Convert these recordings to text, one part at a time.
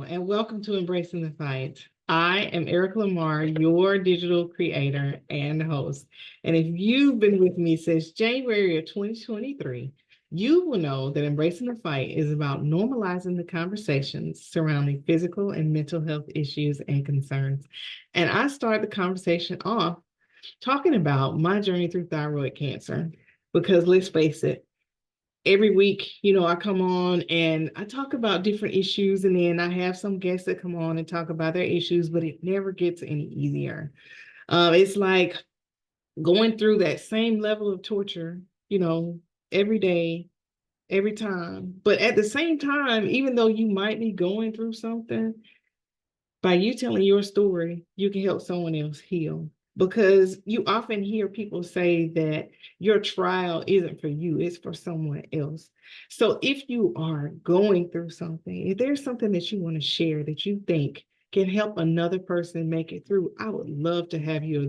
and welcome to Embracing the Fight. I am Erica Lamar, your digital creator and host. And if you've been with me since January of 2023, you will know that Embracing the Fight is about normalizing the conversations surrounding physical and mental health issues and concerns. And I start the conversation off talking about my journey through thyroid cancer, because let's face it, every week, I come on and I talk about different issues, and then I have some guests that come on and talk about their issues, but it never gets any easier. It's like going through that same level of torture, every day, every time. But at the same time, even though you might be going through something, by you telling your story, you can help someone else heal. Because you often hear people say that your trial isn't for you, it's for someone else. So if you are going through something, if there's something that you want to share that you think can help another person make it through, I would love to have you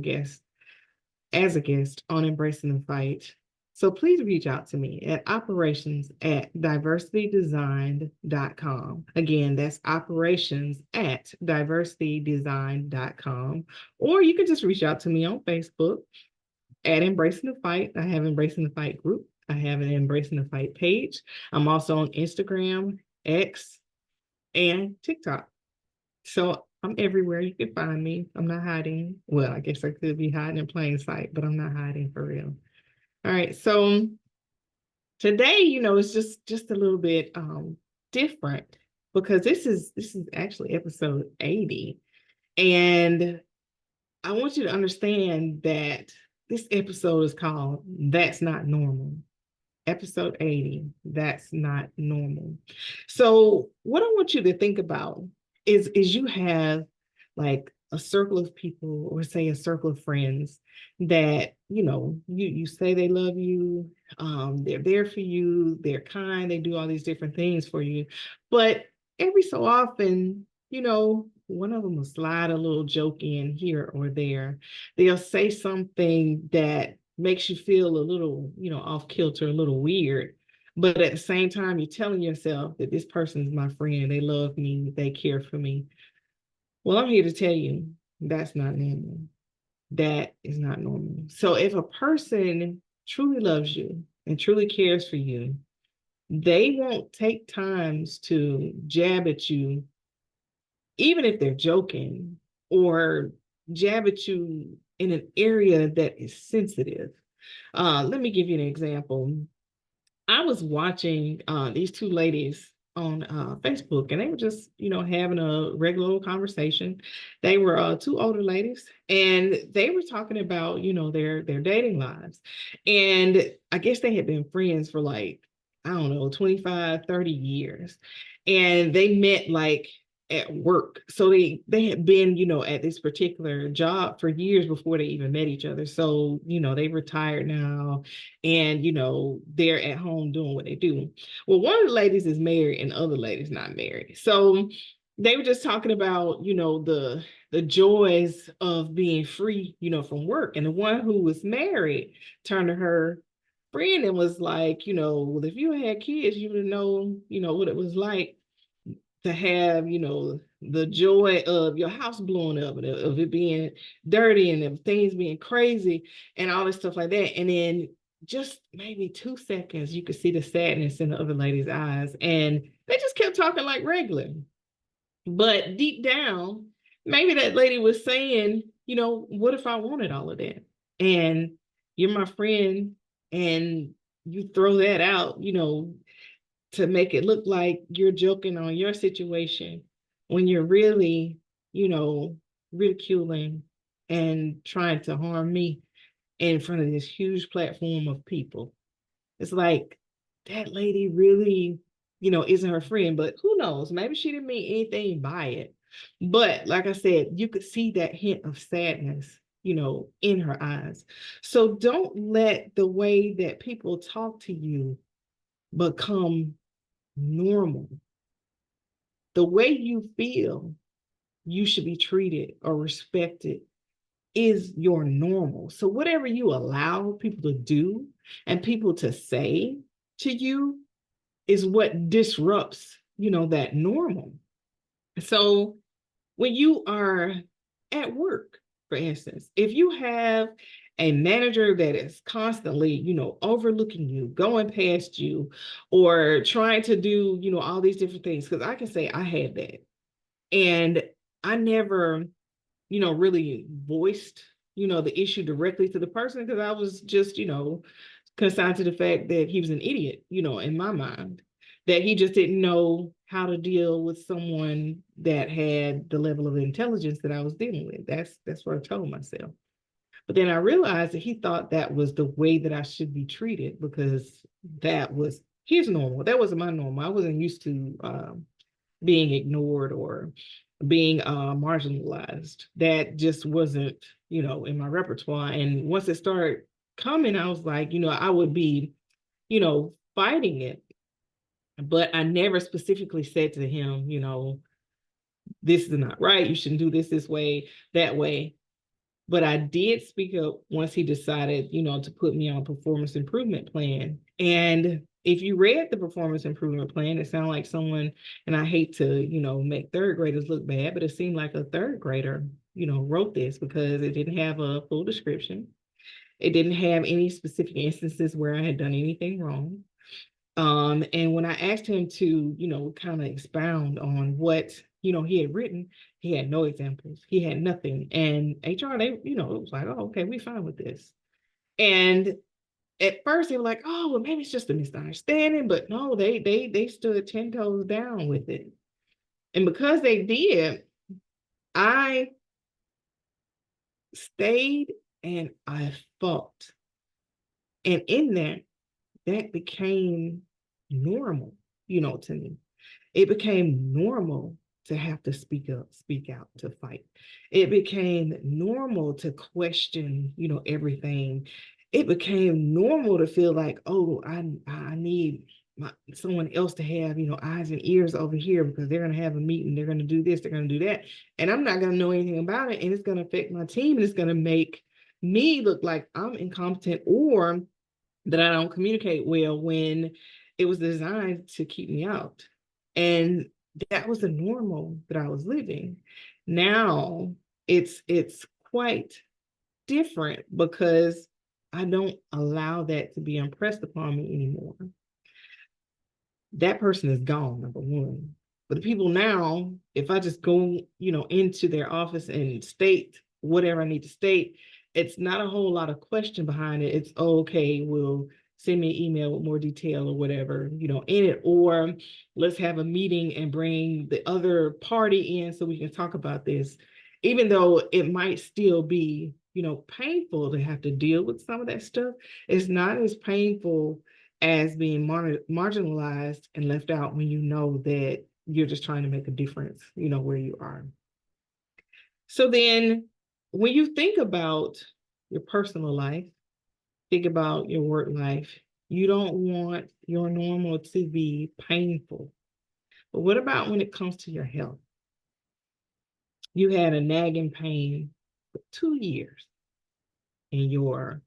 as a guest on Embracing the Fight. So please reach out to me at operations@diversitydesigned.com. Again, that's operations@diversitydesigned.com. Or you can just reach out to me on Facebook at Embracing the Fight. I have Embracing the Fight group. I have an Embracing the Fight page. I'm also on Instagram, X, and TikTok. So I'm everywhere. You can find me. I'm not hiding. Well, I guess I could be hiding in plain sight, but I'm not hiding for real. All right. So today, it's just a little bit different, because this is actually episode 80. And I want you to understand that this episode is called That's Not Normal. Episode 80, That's Not Normal. So what I want you to think about is you have like a circle of people, or say a circle of friends that you say they love you, they're there for you, they're kind, they do all these different things for you, but every so often, one of them will slide a little joke in here or there. They'll say something that makes you feel a little, off kilter, a little weird. But at the same time, you're telling yourself that this person is my friend. They love me. They care for me. Well, I'm here to tell you that's not normal. That is not normal. So if a person truly loves you and truly cares for you, they won't take times to jab at you, even if they're joking, or jab at you in an area that is sensitive. Let me give you an example. I was watching these two ladies on Facebook, and they were just, having a regular old conversation. They were two older ladies, and they were talking about, their dating lives. And I guess they had been friends for like, I don't know, 25, 30 years. And they met like at work. So they had been, at this particular job for years before they even met each other. So, they retired now, and they're at home doing what they do. Well, one of the ladies is married and the other lady's not married. So they were just talking about, the joys of being free, from work. And the one who was married turned to her friend and was like, well, if you had kids, you would know, what it was like to have, the joy of your house blowing up, and of it being dirty, and of things being crazy and all this stuff like that. And then just maybe 2 seconds, you could see the sadness in the other lady's eyes. And they just kept talking like regular. But deep down, maybe that lady was saying, what if I wanted all of that? And you're my friend, and you throw that out, to make it look like you're joking on your situation, when you're really, ridiculing and trying to harm me in front of this huge platform of people. It's like that lady really, isn't her friend, but who knows? Maybe she didn't mean anything by it. But like I said, you could see that hint of sadness, in her eyes. So don't let the way that people talk to you become normal. The way you feel you should be treated or respected is your normal. So whatever you allow people to do and people to say to you is what disrupts, that normal. So when you are at work, for instance, if you have a manager that is constantly, overlooking you, going past you, or trying to do, all these different things, because I can say I had that. And I never, really voiced, the issue directly to the person because I was just, consigned to the fact that he was an idiot, in my mind, that he just didn't know how to deal with someone that had the level of intelligence that I was dealing with. That's what I told myself. But then I realized that he thought that was the way that I should be treated because that was his normal. That wasn't my normal. I wasn't used to being ignored or being marginalized. That just wasn't, in my repertoire. And once it started coming, I was like, I would be, fighting it. But I never specifically said to him, this is not right. You shouldn't do this way, that way. But I did speak up once he decided, to put me on a performance improvement plan. And if you read the performance improvement plan, it sounded like someone, and I hate to, make third graders look bad, but it seemed like a third grader, wrote this because it didn't have a full description. It didn't have any specific instances where I had done anything wrong. And when I asked him to, kind of expound on what, he had written, he had no examples. He had nothing. And HR, they, it was like, oh, okay, we fine with this. And at first they were like, oh, well, maybe it's just a misunderstanding, but no, they stood 10 toes down with it. And because they did, I stayed and I fought. And in that became normal, to me. It became normal to have to speak up, speak out, to fight. It became normal to question, everything. It became normal to feel like, oh, I need someone else to have, eyes and ears over here because they're going to have a meeting, they're going to do this, they're going to do that. And I'm not going to know anything about it. And it's going to affect my team and it's going to make me look like I'm incompetent or that I don't communicate well when it was designed to keep me out. And that was the normal that I was living. Now it's quite different because I don't allow that to be impressed upon me anymore. That person is gone, number one. But the people now, if I just go, into their office and state whatever I need to state, it's not a whole lot of question behind it. It's okay, well, send me an email with more detail or whatever, in it. Or let's have a meeting and bring the other party in so we can talk about this. Even though it might still be, painful to have to deal with some of that stuff, it's not as painful as being marginalized and left out when you know that you're just trying to make a difference, where you are. So then when you think about your personal life, think about your work life, you don't want your normal to be painful. But what about when it comes to your health? You had a nagging pain for 2 years in your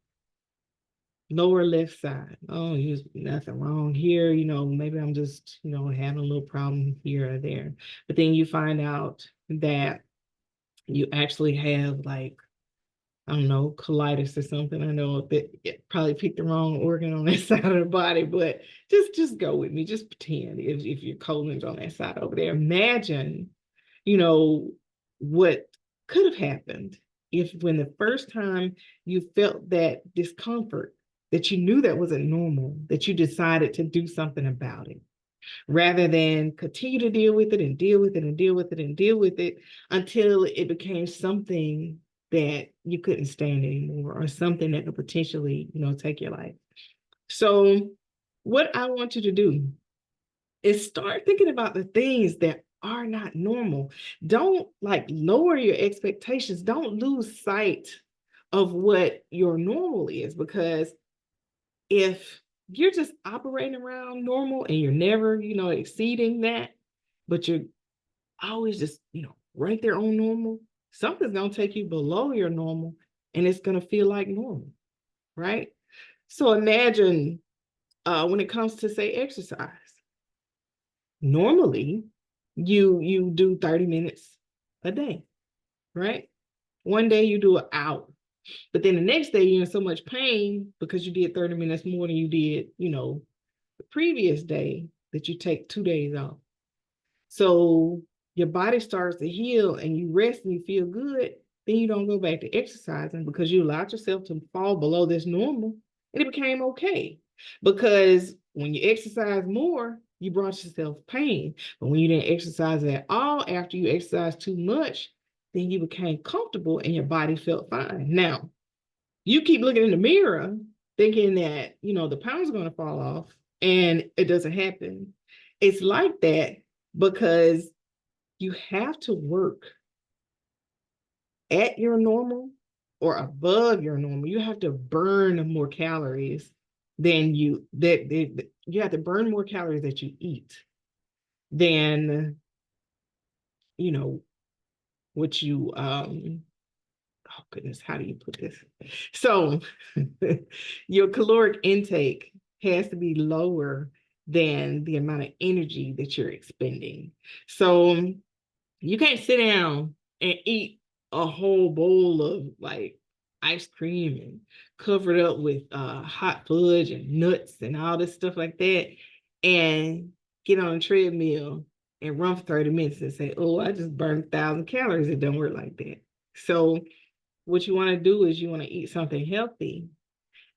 lower left side. Oh, there's nothing wrong here. Maybe I'm just, having a little problem here or there. But then you find out that you actually have like, I don't know, colitis or something. I know that it probably picked the wrong organ on that side of the body, but just go with me. Just pretend if your colon's on that side over there. Imagine, what could have happened if when the first time you felt that discomfort, that you knew that wasn't normal, that you decided to do something about it rather than continue to deal with it and deal with it and deal with it and deal with it until it became something that you couldn't stand anymore or something that could potentially, take your life. So what I want you to do is start thinking about the things that are not normal. Don't lower your expectations. Don't lose sight of what your normal is, because if you're just operating around normal and you're never, exceeding that, but you're always just, right there on normal, something's going to take you below your normal and it's going to feel like normal, right? So imagine when it comes to, say, exercise. Normally, You do 30 minutes a day, right? One day you do an hour, but then the next day you're in so much pain because you did 30 minutes more than you did, the previous day, that you take 2 days off. So your body starts to heal and you rest and you feel good. Then you don't go back to exercising because you allowed yourself to fall below this normal, and it became okay. Because when you exercise more, you brought yourself pain. But when you didn't exercise at all after you exercised too much, then you became comfortable and your body felt fine. Now, you keep looking in the mirror thinking that, the pounds are going to fall off, and it doesn't happen. It's like that because you have to work at your normal or above your normal. You have to burn more calories than you have to burn more calories that you eat than, you know, what you oh goodness, how do you put this? So your caloric intake has to be lower than the amount of energy that you're expending. So you can't sit down and eat a whole bowl of like ice cream and cover it up with hot fudge and nuts and all this stuff like that, and get on a treadmill and run for 30 minutes and say, oh, I just burned 1,000 calories. It don't work like that. So what you want to do is you want to eat something healthy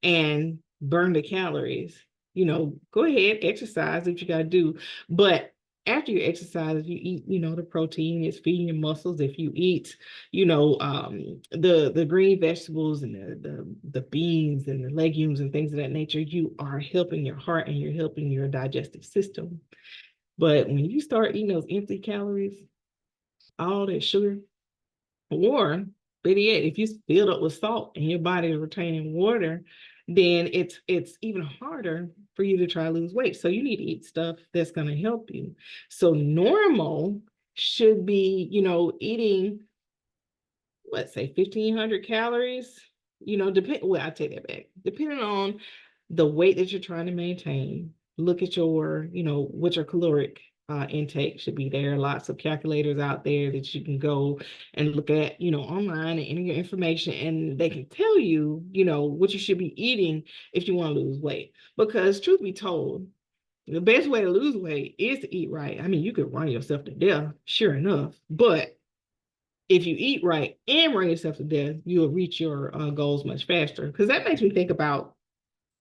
and burn the calories. Go ahead, exercise what you got to do. But after you exercise, if you eat, the protein, it's feeding your muscles. If you eat, the green vegetables and the beans and the legumes and things of that nature, you are helping your heart and you're helping your digestive system. But when you start eating those empty calories, all that sugar, or better yet, if you filled up with salt and your body is retaining water, then it's even harder for you to try to lose weight. So you need to eat stuff that's going to help you. So normal should be, eating, let's say 1,500 calories, I take that back. Depending on the weight that you're trying to maintain, look at what your caloric intake should be. There are lots of calculators out there that you can go and look at, online, and enter your information, and they can tell you, what you should be eating if you want to lose weight. Because truth be told, the best way to lose weight is to eat right. I mean, you could run yourself to death, sure enough, but if you eat right and run yourself to death, you'll reach your goals much faster. Because that makes me think about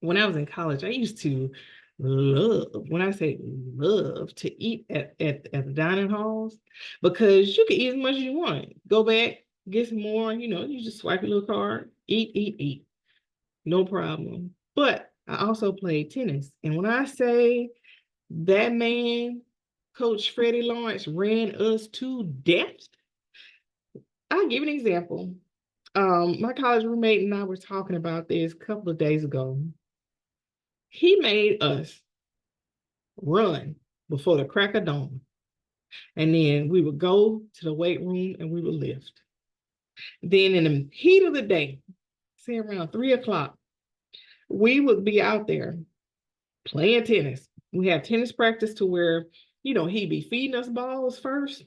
when I was in college. I used to love, when I say love, to eat at the dining halls, because you can eat as much as you want. Go back, get some more, you just swipe your little card, eat, no problem. But I also played tennis. And when I say that man, Coach Freddie Lawrence, ran us to death, I'll give an example. My college roommate and I were talking about this a couple of days ago. He made us run before the crack of dawn. And then we would go to the weight room and we would lift. Then in the heat of the day, say around 3 o'clock, we would be out there playing tennis. We have tennis practice to where, he'd be feeding us balls first.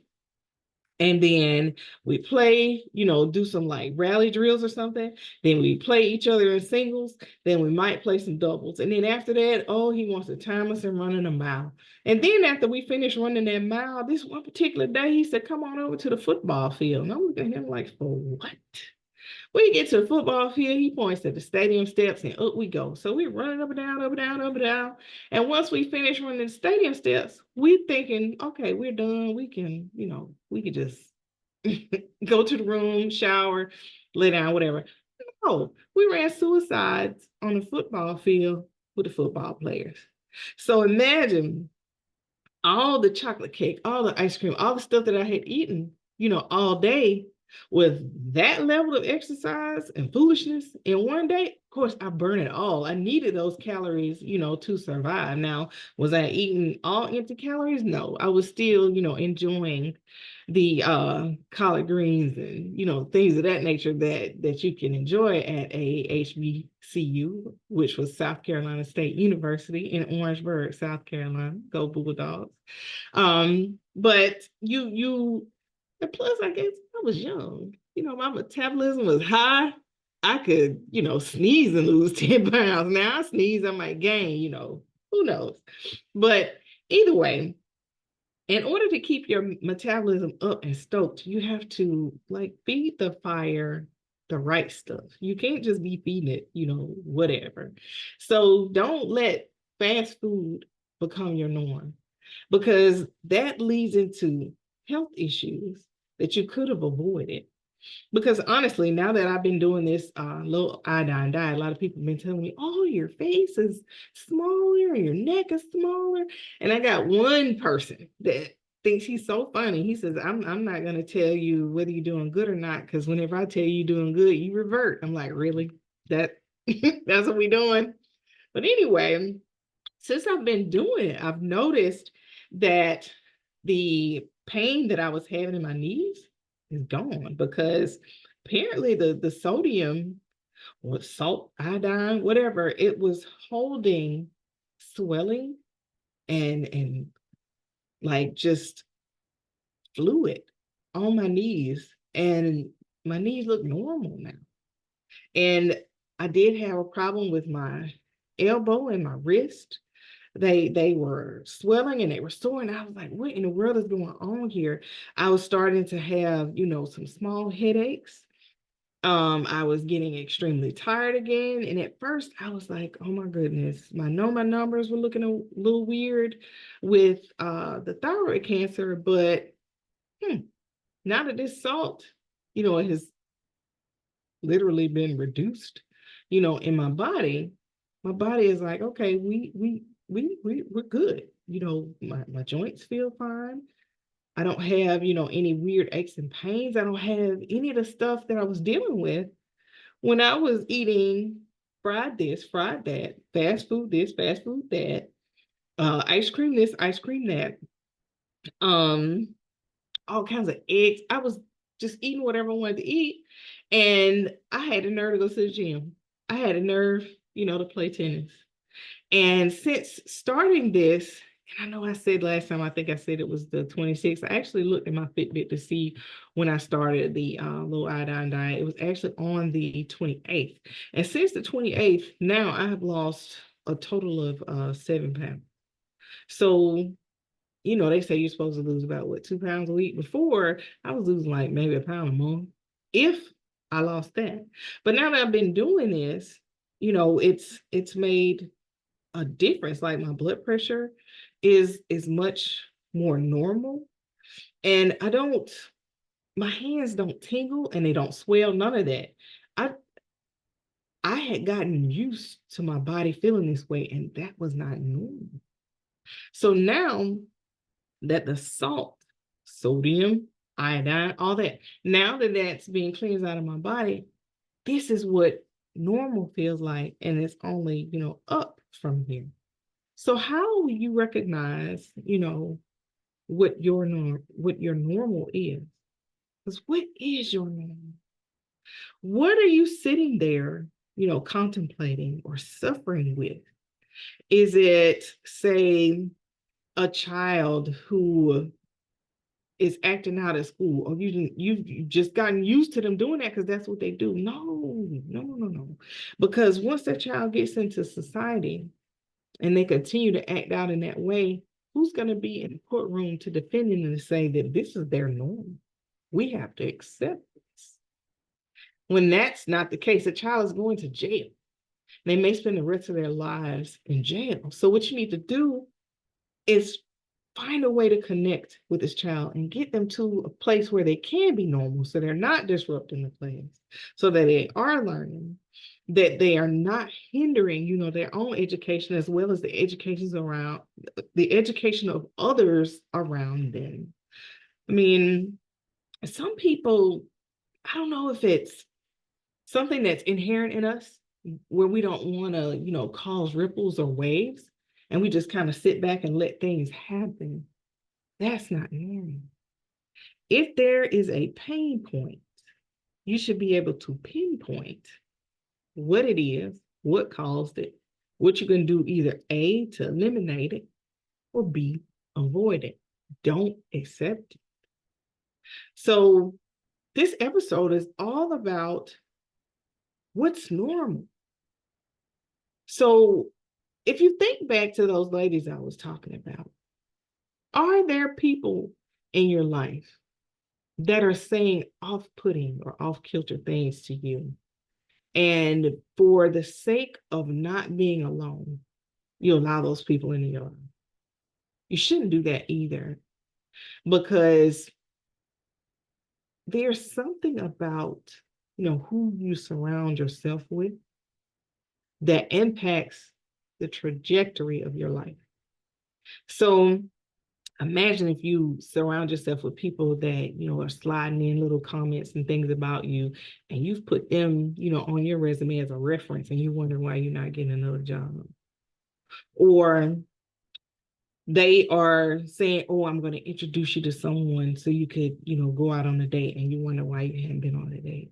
And then we play, do some like rally drills or something. Then we play each other in singles. Then we might play some doubles. And then after that, oh, he wants to time us in running a mile. And then after we finish running that mile, this one particular day, he said, come on over to the football field. And I'm looking at him like, for what? When you get to the football field, he points at the stadium steps and up we go. So we're running up and down, up and down, up and down. And once we finish running the stadium steps, we thinking, okay, we're done. We can, we can just go to the room, shower, lay down, whatever. No, we ran suicides on the football field with the football players. So imagine all the chocolate cake, all the ice cream, all the stuff that I had eaten, all day, with that level of exercise and foolishness in one day, of course, I burn it all. I needed those calories, to survive. Now, was I eating all empty calories? No, I was still, enjoying the collard greens and things of that nature that you can enjoy at a HBCU, which was South Carolina State University in Orangeburg, South Carolina. Go Bulldogs. But and plus, I guess I was young. My metabolism was high. I could, sneeze and lose 10 pounds. Now I sneeze, I might gain, who knows? But either way, in order to keep your metabolism up and stoked, you have to feed the fire the right stuff. You can't just be feeding it, whatever. So don't let fast food become your norm, because that leads into health issues that you could have avoided. Because honestly, now that I've been doing this low iodine diet, a lot of people have been telling me, oh, your face is smaller, your neck is smaller. And I got one person that thinks he's so funny. He says, I'm not going to tell you whether you're doing good or not, because whenever I tell you you're doing good, you revert. I'm like, really? That's what we're doing? But anyway, since I've been doing it, I've noticed that the pain that I was having in my knees is gone, because apparently the sodium or salt, iodine, whatever, it was holding swelling and just fluid on my knees, and my knees look normal now. And I did have a problem with my elbow and my wrist. They were swelling and they were sore, and I was like, what in the world is going on here? I was starting to have, some small headaches. I was getting extremely tired again. And at first I was like, oh my goodness, I know my numbers were looking a little weird with the thyroid cancer, but now that this salt, it has literally been reduced, in my body is like, okay, we're good. My joints feel fine. I don't have, any weird aches and pains. I don't have any of the stuff that I was dealing with when I was eating fried this, fried that, fast food this, fast food that, ice cream this, ice cream that, um, all kinds of eggs. I was just eating whatever I wanted to eat. And I had the nerve to go to the gym. I had a nerve, to play tennis. And since starting this, and I know I said last time, I think I said it was the 26th. I actually looked at my Fitbit to see when I started the low iodine diet. It was actually on the 28th. And since the 28th, now I have lost a total of 7 pounds. So, they say you're supposed to lose about 2 pounds a week. Before, I was losing like maybe a pound a month, if I lost that. But now that I've been doing this, it's made a difference. Like my blood pressure is much more normal, and my hands don't tingle and they don't swell, none of that. I had gotten used to my body feeling this way, and that was not normal. So now that the salt, sodium, iodine, all that, now that that's being cleansed out of my body, this is what normal feels like, and it's only, up from here. So how will you recognize, what your normal is? Because what is your normal? What are you sitting there, contemplating or suffering with? Is it, say, a child who is acting out at school, or you've just gotten used to them doing that because that's what they do? No. Because once that child gets into society and they continue to act out in that way, who's going to be in the courtroom to defend them and say that this is their norm? We have to accept this. When that's not the case, a child is going to jail. They may spend the rest of their lives in jail. So what you need to do is find a way to connect with this child and get them to a place where they can be normal, so they're not disrupting the class, so that they are learning, that they are not hindering, their own education, as well as the education of others around them. I mean, some people I don't know if it's something that's inherent in us where we don't want to, cause ripples or waves, and we just kind of sit back and let things happen. That's not normal. If there is a pain point, you should be able to pinpoint what it is, what caused it, what you can do either A, to eliminate it, or B, avoid it. Don't accept it. So this episode is all about what's normal. So if you think back to those ladies I was talking about, are there people in your life that are saying off-putting or off-kilter things to you? And for the sake of not being alone, you allow those people into your life. You shouldn't do that either, because there's something about, who you surround yourself with that impacts the trajectory of your life. So imagine if you surround yourself with people that, are sliding in little comments and things about you, and you've put them, on your resume as a reference, and you wonder why you're not getting another job. Or they are saying, oh, I'm going to introduce you to someone so you could, go out on a date, and you wonder why you haven't been on a date.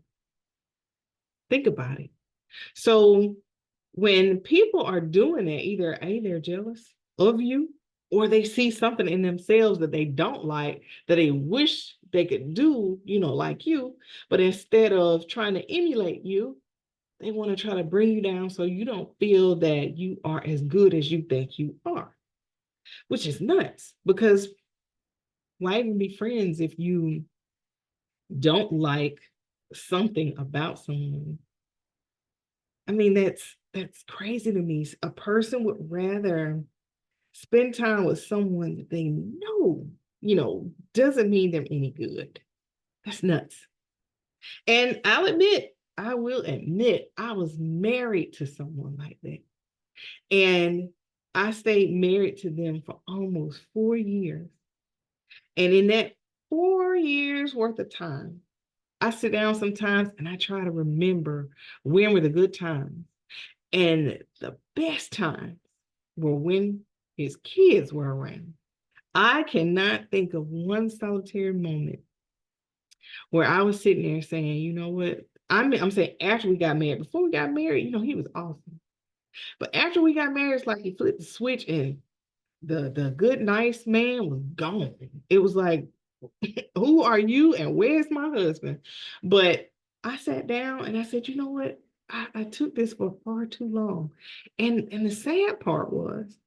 Think about it. So when people are doing that, either A, they're jealous of you, or they see something in themselves that they don't like, that they wish they could do, like you, but instead of trying to emulate you, they want to try to bring you down so you don't feel that you are as good as you think you are, which is nuts, because why even be friends if you don't like something about someone? I mean, that's crazy to me. A person would rather spend time with someone that they know, doesn't mean them any good. That's nuts. And I will admit, I was married to someone like that. And I stayed married to them for almost 4 years. And in that 4 years worth of time, I sit down sometimes and I try to remember when were the good times. And the best times were when his kids were around. I cannot think of one solitary moment where I was sitting there saying, you know what? I'm saying after we got married. Before we got married, he was awesome. But after we got married, it's like he flipped the switch and the good, nice man was gone. It was like, who are you and where's my husband? But I sat down and I said, you know what? I took this for far too long. And the sad part was,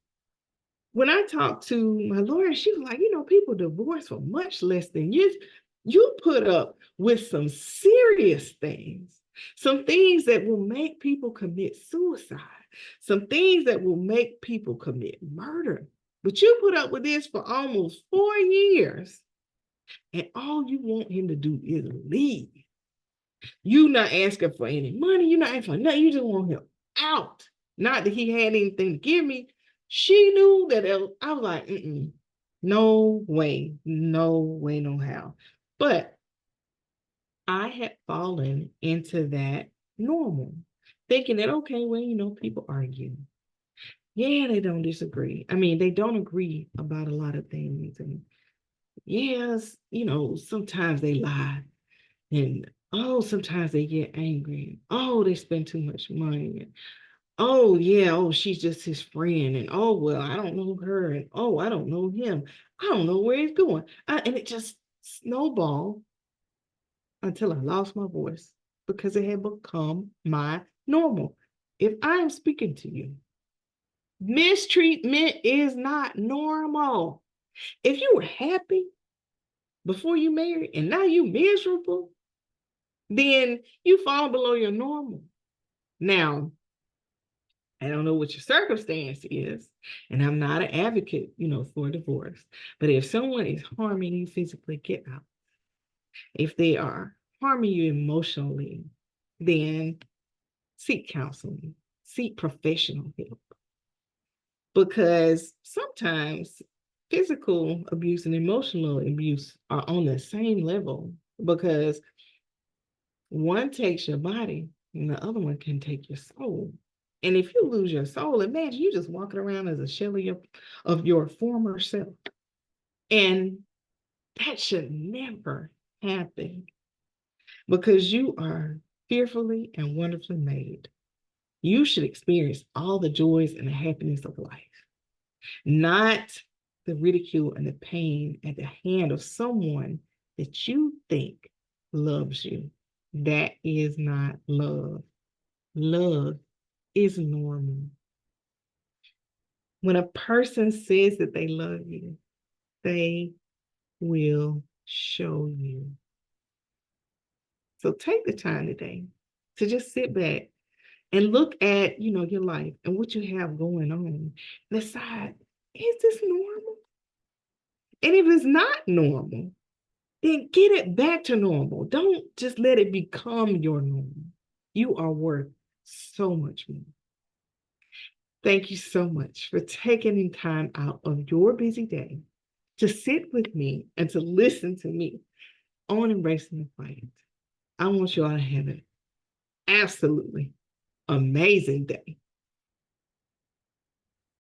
when I talked to my lawyer, she was like, people divorce for much less than you. You put up with some serious things, some things that will make people commit suicide, some things that will make people commit murder. But you put up with this for almost 4 years, and all you want him to do is leave. You not asking for any money. You're not asking for nothing. You just want him out. Not that he had anything to give me. She knew that I was like, no way, no how. But I had fallen into that normal, thinking that, okay, well, people argue. Yeah, they don't disagree. I mean, they don't agree about a lot of things. And yes, sometimes they lie. And oh, sometimes they get angry. Oh, they spend too much money. And oh, yeah, oh, she's just his friend. And oh, well, I don't know her. And oh, I don't know him. I don't know where he's going. And it just snowballed until I lost my voice, because it had become my normal. If I am speaking to you, mistreatment is not normal. If you were happy before you married and now you miserable, then you fall below your normal. Now, I don't know what your circumstance is, and I'm not an advocate, for divorce. But if someone is harming you physically, get out. If they are harming you emotionally, then seek counseling, seek professional help. Because sometimes physical abuse and emotional abuse are on the same level, because One takes your body, and the other one can take your soul. And if you lose your soul, imagine you just walking around as a shell of your former self. And that should never happen because you are fearfully and wonderfully made. You should experience all the joys and the happiness of life, not the ridicule and the pain at the hand of someone that you think loves you. That is not love. Love is normal. When a person says that they love you, they will show you. So take the time today to just sit back and look at, your life and what you have going on and decide, is this normal? And if it's not normal, then get it back to normal. Don't just let it become your normal. You are worth so much more. Thank you so much for taking the time out of your busy day to sit with me and to listen to me on Embracing the Fight. I want you all to have an absolutely amazing day.